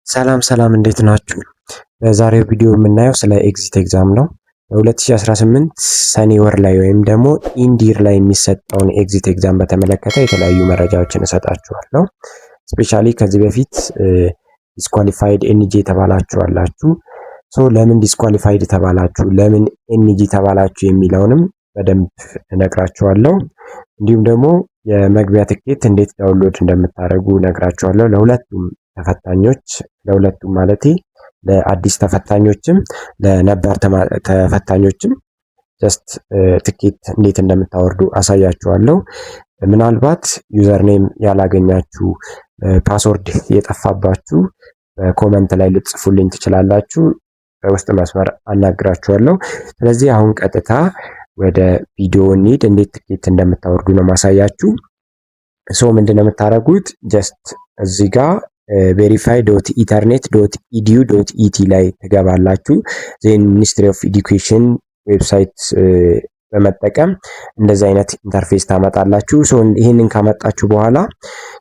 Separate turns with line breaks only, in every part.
ሰላም ሰላም እንዴት ናችሁ? በዛሬው ቪዲዮ የምናየው ስለ ኤግዚት ኤግዛም ነው። በ2018 ሰኔ ወር ላይ ወይም ደግሞ ኢንዲር ላይ የሚሰጠውን ኤግዚት ኤግዛም በተመለከተ የተለያዩ መረጃዎችን እሰጣችኋለሁ። ስፔሻሊ ከዚህ በፊት ዲስኳሊፋይድ ኤንጂ ተባላችሁ አላችሁ። ለምን ዲስኳሊፋይድ ተባላችሁ፣ ለምን ኤንጂ ተባላችሁ የሚለውንም በደንብ እነግራችኋለሁ። እንዲሁም ደግሞ የመግቢያ ትኬት እንዴት ዳውንሎድ እንደምታደርጉ እነግራችኋለሁ። ለሁለቱም ማለቴ ለአዲስ ተፈታኞችም ለነባር ተፈታኞችም ጀስት ትኬት እንዴት እንደምታወርዱ አሳያችኋለሁ። ምናልባት ዩዘርኔም ያላገኛችሁ፣ ፓስወርድ የጠፋባችሁ በኮመንት ላይ ልትጽፉልኝ ትችላላችሁ። በውስጥ መስመር አናግራችኋለሁ። ስለዚህ አሁን ቀጥታ ወደ ቪዲዮ እንሂድ። እንዴት ትኬት እንደምታወርዱ ነው ማሳያችሁ። ምንድነው የምታደርጉት? ጀስት እዚህ ጋር verify.ethernet.edu.et ላይ ትገባላችሁ። ዜን ሚኒስትሪ ኦፍ ኤዱኬሽን ዌብሳይት በመጠቀም እንደዚህ አይነት ኢንተርፌስ ታመጣላችሁ። ይህንን ካመጣችሁ በኋላ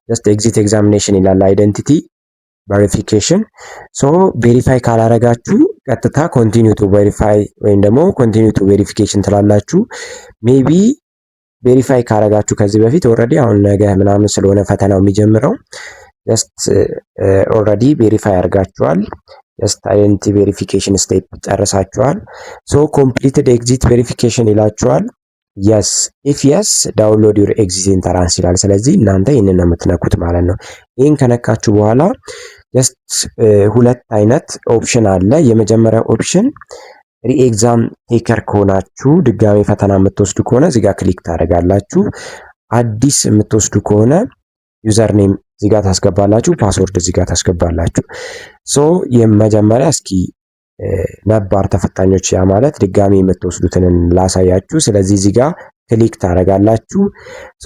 ጀስት ኤግዚት ኤግዛሚኔሽን ይላል፣ አይደንቲቲ ቬሪፊኬሽን። ቬሪፋይ ካላረጋችሁ ቀጥታ ኮንቲኒዩ ቱ ቬሪፋይ ወይም ደግሞ ኮንቲኒዩ ቱ ቬሪፊኬሽን ትላላችሁ። ሜቢ ቬሪፋይ ካረጋችሁ ከዚህ በፊት ኦልሬዲ አሁን ነገ ምናምን ስለሆነ ፈተናው የሚጀምረው ጀስት ኦልሬዲ ቬሪፋይ አድርጋችኋል። ጀስት አይደንቲቲ ቬሪፊኬሽን ስቴፕ ጨርሳችኋል። ኮምፕሊትድ ኤግዚት ቬሪፊኬሽን ይላችኋል። የስ ኢፍ የስ ዳውንሎድ ዩር ኤግዚት ኢንተራንስ ይላል። ስለዚህ እናንተ ይህንን ነው የምትነኩት ማለት ነው። ይህን ከነካችሁ በኋላ ጀስት ሁለት አይነት ኦፕሽን አለ። የመጀመሪያው ኦፕሽን ሪኤግዛም ቴከር ከሆናችሁ ድጋሚ ፈተና የምትወስዱ ከሆነ እዚጋ ክሊክ ታደርጋላችሁ። አዲስ የምትወስዱ ከሆነ ዩዘርኔም እዚጋ ታስገባላችሁ፣ ፓስወርድ እዚጋ ታስገባላችሁ። የመጀመሪያ እስኪ ነባር ተፈታኞች ያ ማለት ድጋሚ የምትወስዱትን ላሳያችሁ። ስለዚህ እዚጋ ክሊክ ታደርጋላችሁ።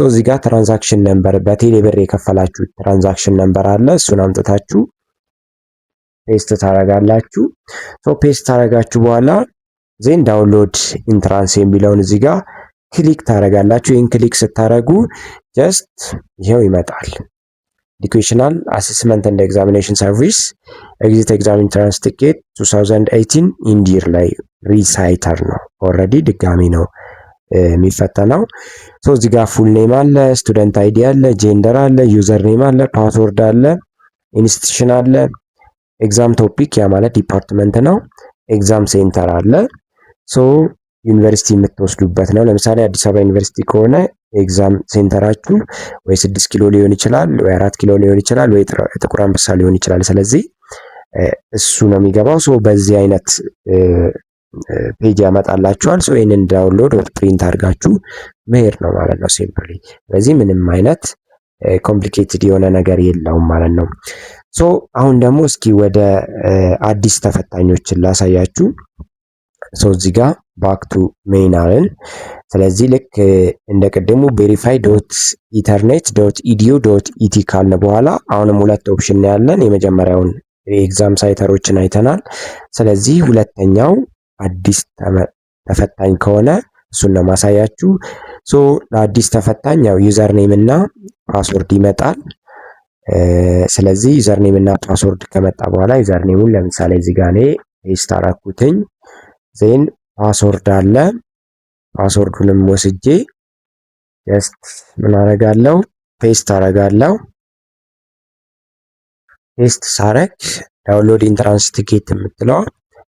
እዚጋ ትራንዛክሽን ነምበር በቴሌብር የከፈላችሁ ትራንዛክሽን ነምበር አለ። እሱን አምጥታችሁ ፔስት ታደርጋላችሁ። ፔስት ታደርጋችሁ በኋላ ዜን ዳውንሎድ ኢንትራንስ የሚለውን እዚጋ ክሊክ ታደርጋላችሁ። ይህን ክሊክ ስታደርጉ ጀስት ይሄው ይመጣል። ኤዱኬሽናል አሴስመንት ኤንድ ኤግዛሚኔሽን ሰርቪስ ኤግዚት ኤግዛም ኢንትራንስ ቲኬት 2018 ኢንዲር ላይ ሪሳይተር ነው። ኦልሬዲ ድጋሚ ነው የሚፈተነው። እዚህ ጋር ፉል ኔም አለ፣ ስቱደንት አይዲ አለ፣ ጄንደር አለ፣ ዩዘር ኔም አለ፣ ፓስወርድ አለ፣ ኢንስቲትዩሽን አለ፣ ኤግዛም ቶፒክ ያ ማለት ዲፓርትመንት ነው፣ ኤግዛም ሴንተር አለ። ዩኒቨርሲቲ የምትወስዱበት ነው። ለምሳሌ አዲስ አበባ ዩኒቨርሲቲ ከሆነ ኤግዛም ሴንተራችሁ ወይ 6 ኪሎ ሊሆን ይችላል፣ ወይ 4 ኪሎ ሊሆን ይችላል፣ ወይ ጥቁር አንበሳ ሊሆን ይችላል። ስለዚህ እሱ ነው የሚገባው። በዚህ አይነት ፔጅ ያመጣላችኋል። ይህንን ዳውንሎድ ወር ፕሪንት አድርጋችሁ መሄድ ነው ማለት ነው ሲምፕሊ። ስለዚህ ምንም አይነት ኮምፕሊኬትድ የሆነ ነገር የለውም ማለት ነው። አሁን ደግሞ እስኪ ወደ አዲስ ተፈታኞችን ላሳያችሁ። እዚህ ጋር ባክ ቱ ሜን አለን። ስለዚህ ልክ እንደ ቅድሙ verify.ethernet.edu.et ካልን በኋላ አሁንም ሁለት ኦፕሽን ያለን። የመጀመሪያውን የኤግዛም ሳይተሮችን አይተናል። ስለዚህ ሁለተኛው አዲስ ተፈታኝ ከሆነ እሱን ነው ማሳያችሁ። ለአዲስ ተፈታኝ ያው ዩዘር ኔም እና ፓስወርድ ይመጣል። ስለዚህ ዩዘር ኔም እና ፓስወርድ ከመጣ በኋላ ዩዘር ኔሙን ለምሳሌ እዚህ ጋር እኔ ፔስት አደረኩትኝ። ዜን ፓስወርድ አለ። ፓስወርዱንም ወስጄ ጀስት ምን አደርጋለሁ? ፔስት አደርጋለሁ። ፔስት ሳረግ ዳውንሎድ ኢንትራንስ ቲኬት የምትለዋ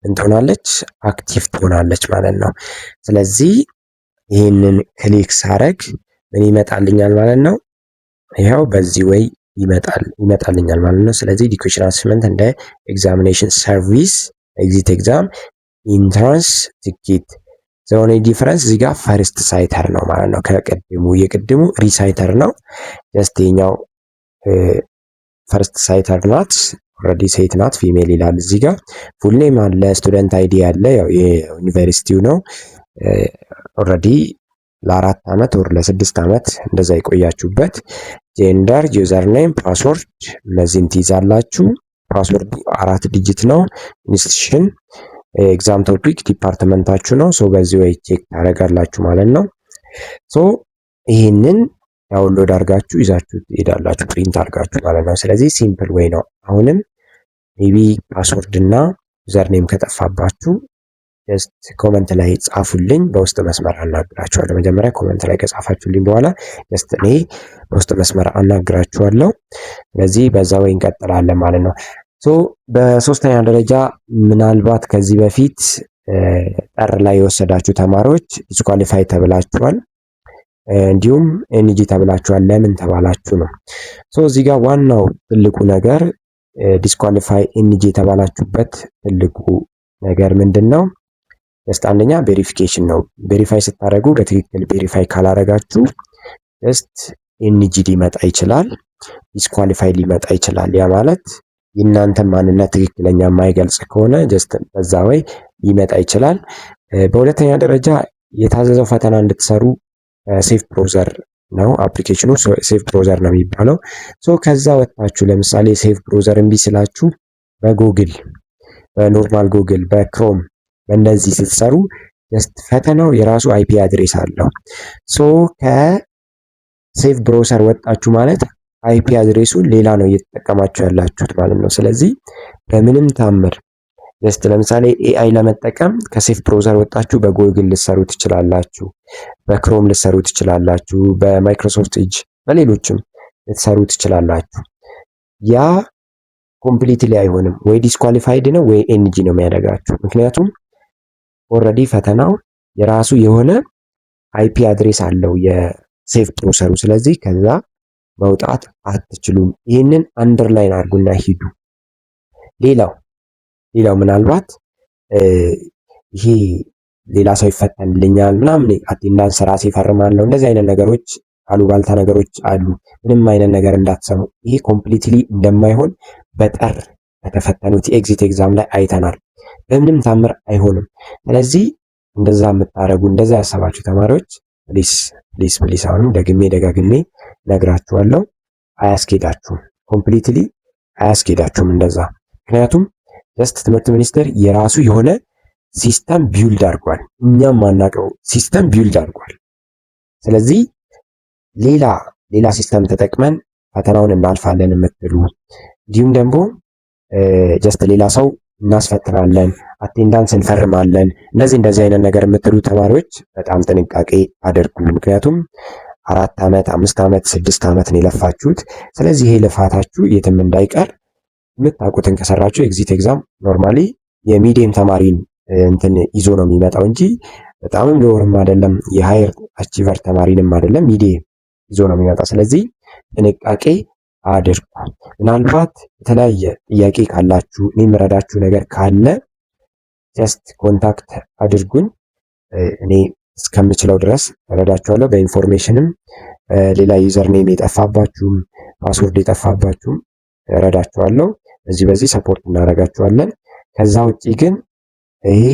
እንትሆናለች አክቲቭ ትሆናለች ማለት ነው። ስለዚህ ይህንን ክሊክ ሳረግ ምን ይመጣልኛል ማለት ነው? ይኸው በዚህ ወይ ይመጣልኛል ማለት ነው። ስለዚህ ኤዱኬሽን አሴስመንት እንደ ኤግዛሚኔሽን ሰርቪስ ኤግዚት ኤግዛም ኢንትራንስ ቲኬት ዘሆነ ዲፈረንስ እዚህ ጋር ፈርስት ሳይተር ነው ማለት ነው። የቅድሙ ሪሳይተር ነው። ጀስት የኛው ፈርስት ሳይተር ናት። ኦልሬዲ ሴት ናት፣ ፊሜል ይላል እዚህ ጋር። ፉል ኔም አለ፣ ስቱደንት አይዲ አለ፣ ያው የዩኒቨርሲቲው ነው። ኦልሬዲ ለ4 ዓመት ወር ለ6 ዓመት እንደዛ የቆያችሁበት። ጄንደር፣ ዩዘር ኔም፣ ፓስወርድ እነዚህን ትይዛላችሁ። ፓስወርዱ 4 ዲጂት ነው። ኢንስቲትዩሽን ኤግዛም ቶፒክ ዲፓርትመንታችሁ ነው። በዚህ ወይ ቼክ ታደርጋላችሁ ማለት ነው። ይህንን ዳውንሎድ አድርጋችሁ ይዛችሁ ትሄዳላችሁ፣ ፕሪንት አድርጋችሁ ማለት ነው። ስለዚህ ሲምፕል ወይ ነው። አሁንም ሜቢ ፓስወርድ እና ዩዘርኔም ከጠፋባችሁ ጀስት ኮመንት ላይ ጻፉልኝ፣ በውስጥ መስመር አናግራችኋለሁ። መጀመሪያ ኮመንት ላይ ከጻፋችሁልኝ በኋላ ጀስት እኔ በውስጥ መስመር አናግራችኋለሁ። ስለዚህ በዛ ወይ እንቀጥላለን ማለት ነው። ሶ በሶስተኛ ደረጃ ምናልባት ከዚህ በፊት ጠር ላይ የወሰዳችሁ ተማሪዎች ዲስኳሊፋይ ተብላችኋል፣ እንዲሁም ኤንጂ ተብላችኋል። ለምን ተባላችሁ ነው። ሶ እዚህ ጋር ዋናው ትልቁ ነገር ዲስኳሊፋይ ኤንጂ የተባላችሁበት ትልቁ ነገር ምንድን ነው? ጀስት አንደኛ ቬሪፊኬሽን ነው። ቬሪፋይ ስታደርጉ በትክክል ቬሪፋይ ካላረጋችሁ ጀስት ኤንጂ ሊመጣ ይችላል፣ ዲስኳሊፋይ ሊመጣ ይችላል። ያ ማለት የእናንተን ማንነት ትክክለኛ የማይገልጽ ከሆነ ጀስት በዛ ወይ ሊመጣ ይችላል። በሁለተኛ ደረጃ የታዘዘው ፈተና እንድትሰሩ ሴፍ ብሮዘር ነው አፕሊኬሽኑ፣ ሴፍ ብሮዘር ነው የሚባለው። ሶ ከዛ ወጣችሁ ለምሳሌ ሴፍ ብሮዘር እምቢ ስላችሁ በጉግል በኖርማል ጉግል በክሮም በእነዚህ ስትሰሩ ጀስት ፈተናው የራሱ አይፒ አድሬስ አለው። ሶ ከሴፍ ብሮዘር ወጣችሁ ማለት አይፒ አድሬሱን ሌላ ነው እየተጠቀማችሁ ያላችሁት ማለት ነው። ስለዚህ በምንም ታምር ጀስት ለምሳሌ ኤአይ ለመጠቀም ከሴፍ ብሮዘር ወጣችሁ በጉግል ልሰሩ ትችላላችሁ፣ በክሮም ልሰሩ ትችላላችሁ፣ በማይክሮሶፍት ኤጅ በሌሎችም ልትሰሩ ትችላላችሁ። ያ ኮምፕሊትሊ አይሆንም፣ ወይ ዲስኳሊፋይድ ነው ወይ ኤንጂ ነው የሚያደርጋችሁ። ምክንያቱም ኦልሬዲ ፈተናው የራሱ የሆነ አይፒ አድሬስ አለው የሴፍ ብሮዘሩ። ስለዚህ ከዛ መውጣት አትችሉም። ይህንን አንደርላይን አድርጉና ሂዱ። ሌላው ምናልባት ይሄ ሌላ ሰው ይፈተንልኛል ምናምን አቴንዳንስ ራሴ እፈርማለሁ እንደዚህ አይነት ነገሮች አሉባልታ ነገሮች አሉ። ምንም አይነት ነገር እንዳትሰሙ። ይሄ ኮምፕሊትሊ እንደማይሆን በጠር ከተፈተኑት የኤግዚት ኤግዛም ላይ አይተናል። በምንም ታምር አይሆንም። ስለዚህ እንደዛ የምታረጉ እንደዛ ያሰባችሁ ተማሪዎች ፕሊስ አሁንም ደጋግሜ ነግራችኋለሁ፣ አያስኬዳችሁም። ኮምፕሊትሊ አያስኬዳችሁም እንደዛ። ምክንያቱም ጀስት ትምህርት ሚኒስቴር የራሱ የሆነ ሲስተም ቢውልድ አድርጓል፣ እኛም ማናውቀው ሲስተም ቢውልድ አድርጓል። ስለዚህ ሌላ ሲስተም ተጠቅመን ፈተናውን እናልፋለን የምትሉ እንዲሁም ደግሞ ጀስት ሌላ ሰው እናስፈትናለን፣ አቴንዳንስ እንፈርማለን፣ እንደዚህ አይነት ነገር የምትሉ ተማሪዎች በጣም ጥንቃቄ አድርጉ። ምክንያቱም 4 ዓመት 5 ዓመት 6 ዓመት ነው የለፋችሁት። ስለዚህ ይሄ ልፋታችሁ የትም እንዳይቀር የምታውቁትን ከሰራችሁ ኤግዚት ኤግዛም ኖርማሊ የሚዲየም ተማሪን እንትን ይዞ ነው የሚመጣው እንጂ በጣምም ሎወርም አይደለም፣ የሃየር አቺቨር ተማሪንም አይደለም፣ ሚዲየም ይዞ ነው የሚመጣው። ስለዚህ ጥንቃቄ አድርጉ። ምናልባት የተለያየ ጥያቄ ካላችሁ እኔ የምረዳችሁ ነገር ካለ ጀስት ኮንታክት አድርጉኝ። እኔ እስከምችለው ድረስ እረዳችኋለሁ። በኢንፎርሜሽንም ሌላ ዩዘር ኔም የጠፋባችሁም ፓስወርድ የጠፋባችሁም እረዳችኋለሁ። በዚህ ሰፖርት እናደርጋችኋለን። ከዛ ውጪ ግን ይሄ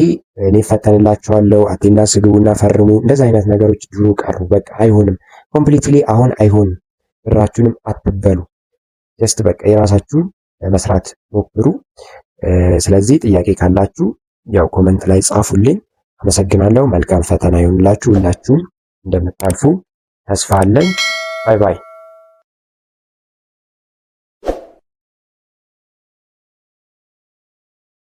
እኔ ፈተንላችኋለሁ አቴንዳንስ ግቡና ፈርሙ እንደዚህ አይነት ነገሮች ድሮ ቀሩ። በቃ አይሆንም። ኮምፕሊትሊ አሁን አይሆንም። ብራችሁንም አትበሉ። ጀስት በቃ የራሳችሁን መስራት ሞክሩ። ስለዚህ ጥያቄ ካላችሁ ያው ኮመንት ላይ ጻፉልኝ። አመሰግናለሁ። መልካም ፈተና ይሁንላችሁ። ሁላችሁም እንደምታልፉ ተስፋ አለኝ። ባይ ባይ።